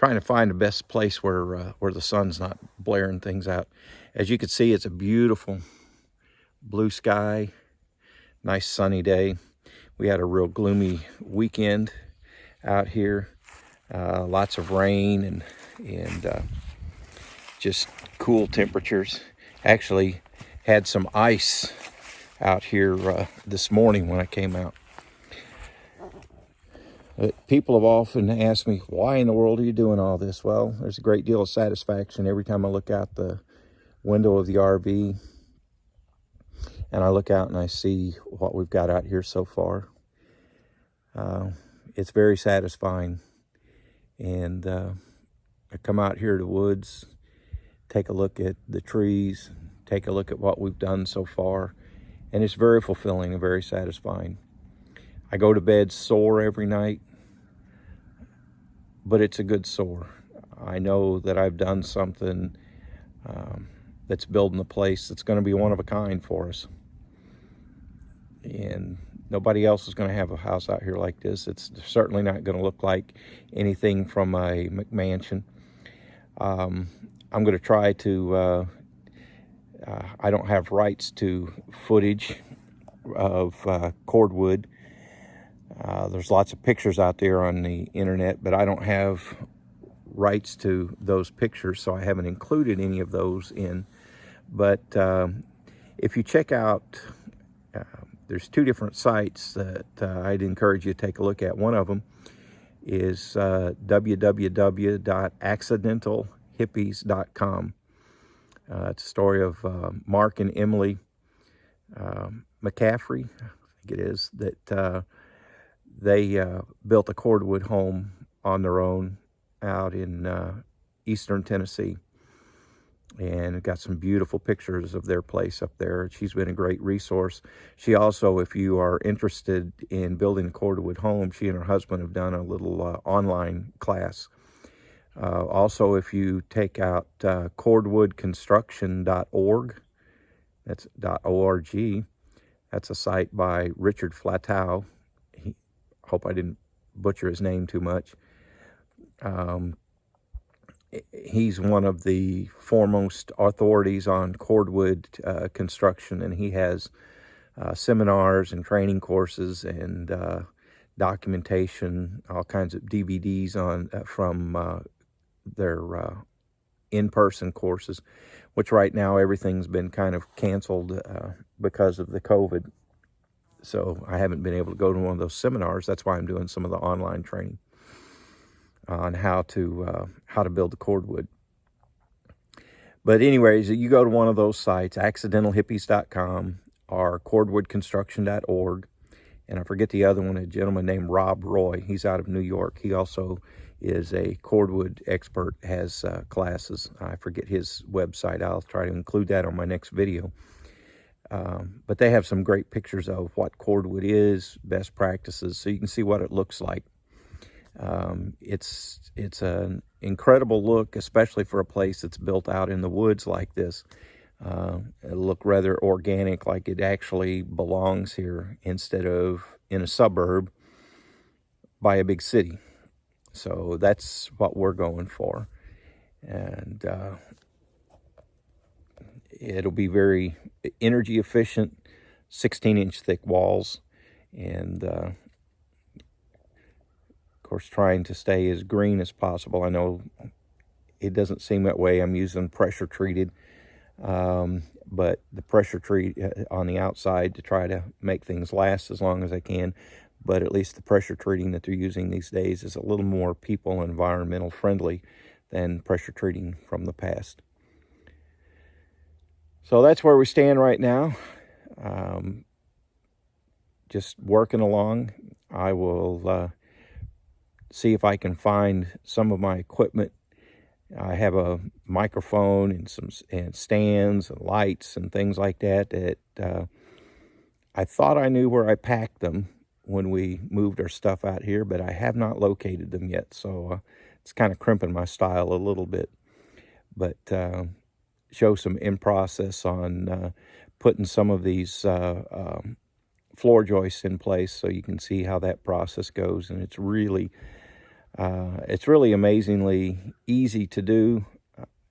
trying to find the best place where the sun's not blaring things out. As you can see, it's a beautiful blue sky, nice sunny day. We had a real gloomy weekend out here, lots of rain and just cool temperatures. Actually had some ice out here this morning when I came out. People have often asked me, why in the world are you doing all this? Well, there's a great deal of satisfaction every time I look out the window of the RV and I look out and I see what we've got out here so far. It's very satisfying. And I come out here to the woods, take a look at the trees, take a look at what we've done so far, and it's very fulfilling and very satisfying. I go to bed sore every night, but it's a good sore. I know that I've done something that's building a place that's going to be one of a kind for us. And nobody else is going to have a house out here like this. It's certainly not going to look like anything from a McMansion. I'm going to try to, I don't have rights to footage of cordwood. There's lots of pictures out there on the internet, but I don't have rights to those pictures, so I haven't included any of those in. But if you check out, there's two different sites that I'd encourage you to take a look at. One of them is www.accidentalhippies.com. It's a story of Mark and Emily McCaffrey, I think it is, that they built a cordwood home on their own out in eastern Tennessee, and got some beautiful pictures of their place up there. She's been a great resource. She also, if you are interested in building a cordwood home, she and her husband have done a little online class. Also, if you take out cordwoodconstruction.org, that's .org, that's a site by Richard Flatow. Hope I didn't butcher his name too much. He's one of the foremost authorities on cordwood construction, and he has seminars and training courses and documentation, all kinds of DVDs on from their in-person courses, which right now everything's been kind of canceled because of the COVID. So I haven't been able to go to one of those seminars. That's why I'm doing some of the online training on how to build the cordwood. But anyways, you go to one of those sites, accidentalhippies.com or cordwoodconstruction.org, and I forget the other one, a gentleman named Rob Roy. He's out of New York. He also is a cordwood expert, has classes. I forget his website. I'll try to include that on my next video. But they have some great pictures of what cordwood is, best practices, so you can see what it looks like. It's an incredible look, especially for a place that's built out in the woods like this. It'll look rather organic, like it actually belongs here instead of in a suburb by a big city. So that's what we're going for. And it'll be very energy efficient, 16-inch thick walls, and of course trying to stay as green as possible. I know it doesn't seem that way. I'm using pressure treated, but the pressure treat on the outside to try to make things last as long as I can. But at least the pressure treating that they're using these days is a little more people and environmental friendly than pressure treating from the past. So that's where we stand right now. Just working along. I will see if I can find some of my equipment. I have a microphone and some stands and lights and things like that I thought I knew where I packed them when we moved our stuff out here, but I have not located them yet. So it's kind of crimping my style a little bit. But show some in process on putting some of these floor joists in place so you can see how that process goes. And it's really It's really amazingly easy to do,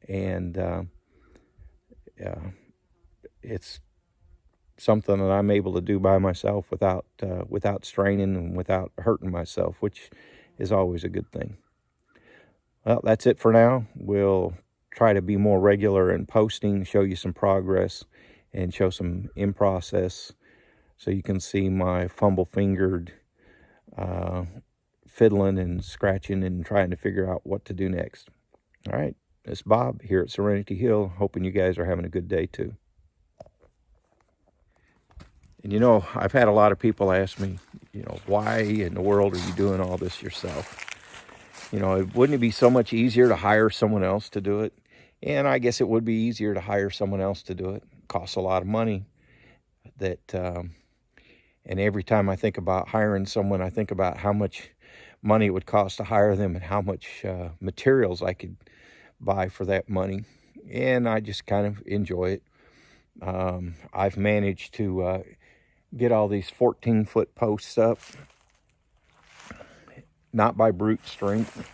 and it's something that I'm able to do by myself without straining and without hurting myself, which is always a good thing. Well, that's it for now. We'll try to be more regular in posting, show you some progress, and show some in process, so you can see my fumble-fingered fiddling and scratching and trying to figure out what to do next. All right, it's Bob here at Serenity Hill, hoping you guys are having a good day too. And I've had a lot of people ask me, why in the world are you doing all this yourself? Wouldn't it be so much easier to hire someone else to do it? And I guess it would be easier to hire someone else to do it. It costs a lot of money. And every time I think about hiring someone, I think about how much money it would cost to hire them and how much materials I could buy for that money. And I just kind of enjoy it. I've managed to get all these 14-foot posts up, not by brute strength.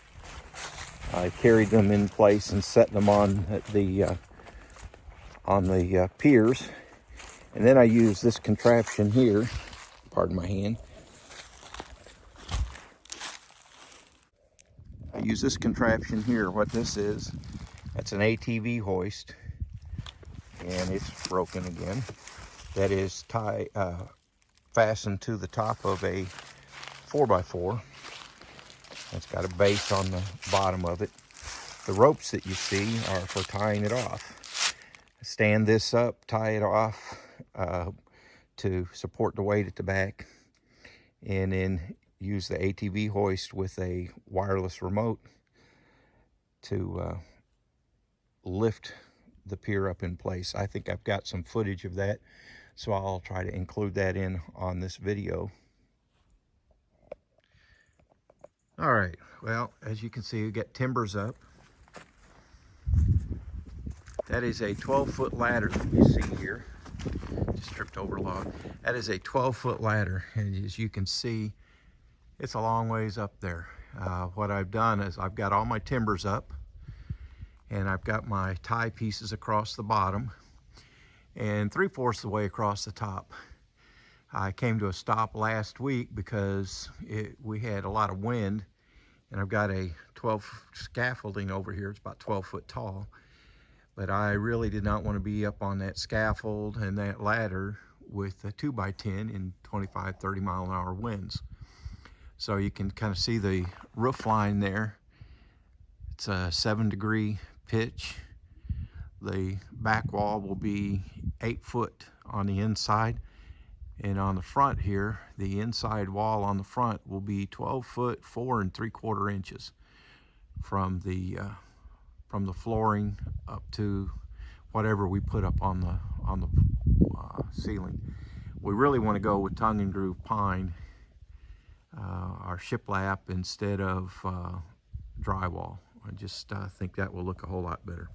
I carried them in place and set them on the piers, and then I use this contraption here. Pardon my hand. I use this contraption here. What this is, that's an ATV hoist, and it's broken again. That is fastened to the top of a 4x4. It's got a base on the bottom of it. The ropes that you see are for tying it off. Stand this up, tie it off to support the weight at the back, and then use the ATV hoist with a wireless remote to lift the pier up in place. I think I've got some footage of that, so I'll try to include that in on this video. All right, well, as you can see, we got timbers up. That is a 12-foot ladder that you see here. Just tripped over a log. That is a 12-foot ladder, and as you can see, it's a long ways up there. What I've done is I've got all my timbers up, and I've got my tie pieces across the bottom and 3/4 the way across the top. I came to a stop last week because we had a lot of wind, and I've got a 12 scaffolding over here. It's about 12 foot tall, but I really did not want to be up on that scaffold and that ladder with a 2x10 in 25, 30 mile an hour winds. So you can kind of see the roof line there. It's a 7-degree pitch. The back wall will be 8 foot on the inside, and on the front here, the inside wall on the front will be 12 foot 4 3/4 inches from the flooring up to whatever we put up on the ceiling. We really want to go with tongue and groove pine, our shiplap, instead of drywall. I just think that will look a whole lot better.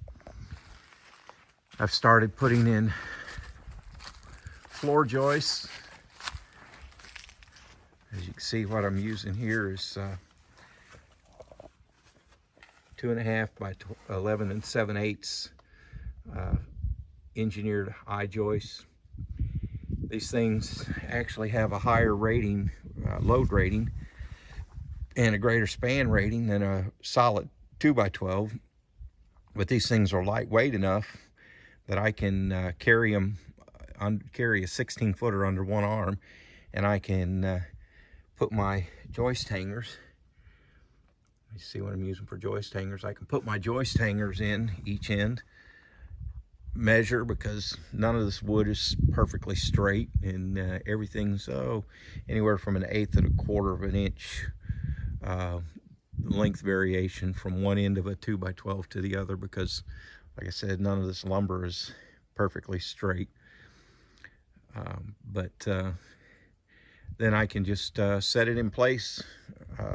I've started putting in floor joists. As you can see, what I'm using here is 2.5 by 11 7/8 engineered I-joists. These things actually have a higher rating, load rating, and a greater span rating than a solid 2x12, but these things are lightweight enough that I can carry a 16-footer under one arm, and I can put my joist hangers. You see what I'm using for joist hangers? I can put my joist hangers in each end, measure, because none of this wood is perfectly straight, and everything's anywhere from 1/8 to 1/4 of an inch length variation from one end of a 2x12 to the other, because like I said, none of this lumber is perfectly straight. Then I can just set it in place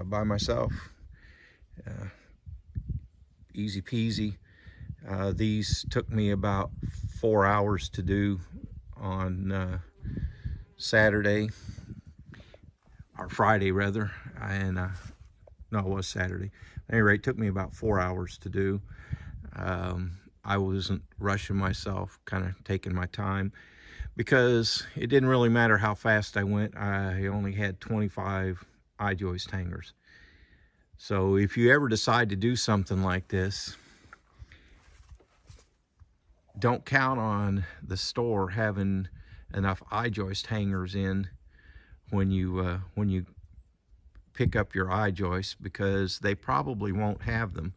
by myself. Easy peasy. These took me about 4 hours to do on Saturday, or Friday rather, and No, it was Saturday. At any rate, it took me about 4 hours to do. I wasn't rushing myself, kind of taking my time, because it didn't really matter how fast I went. I only had 25 I-joist hangers. So if you ever decide to do something like this, don't count on the store having enough I-joist hangers in when you pick up your I-joists, because they probably won't have them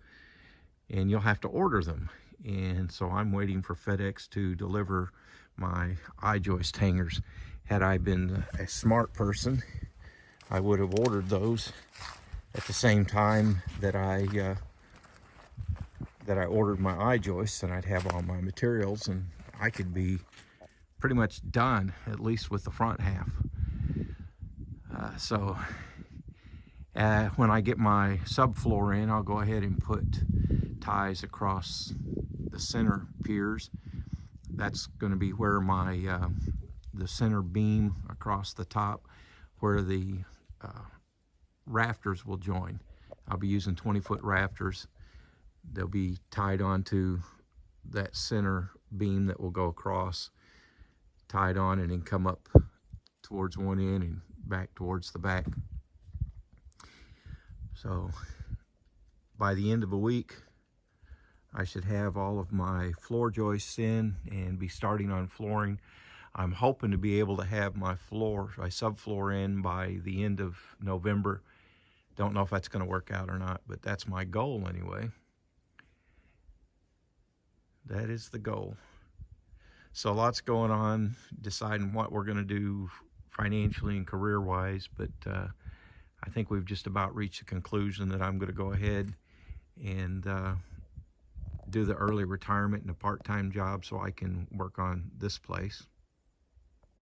and you'll have to order them. And so I'm waiting for FedEx to deliver my I-joist hangers. Had I been a smart person, I would have ordered those at the same time that I ordered my I-joists, and I'd have all my materials, and I could be pretty much done, at least with the front half. When I get my subfloor in, I'll go ahead and put ties across the center piers. That's going to be where my the center beam across the top, where the rafters will join. I'll be using 20-foot rafters. They'll be tied onto that center beam that will go across, tied on, and then come up towards one end and back towards the back. So by the end of a week, I should have all of my floor joists in and be starting on flooring. I'm hoping to be able to have my subfloor in by the end of November. Don't know if that's going to work out or not, but that's my goal anyway. That is the goal. So lots going on, deciding what we're going to do financially and career-wise, but I think we've just about reached a conclusion that I'm going to go ahead and do the early retirement and a part-time job so I can work on this place.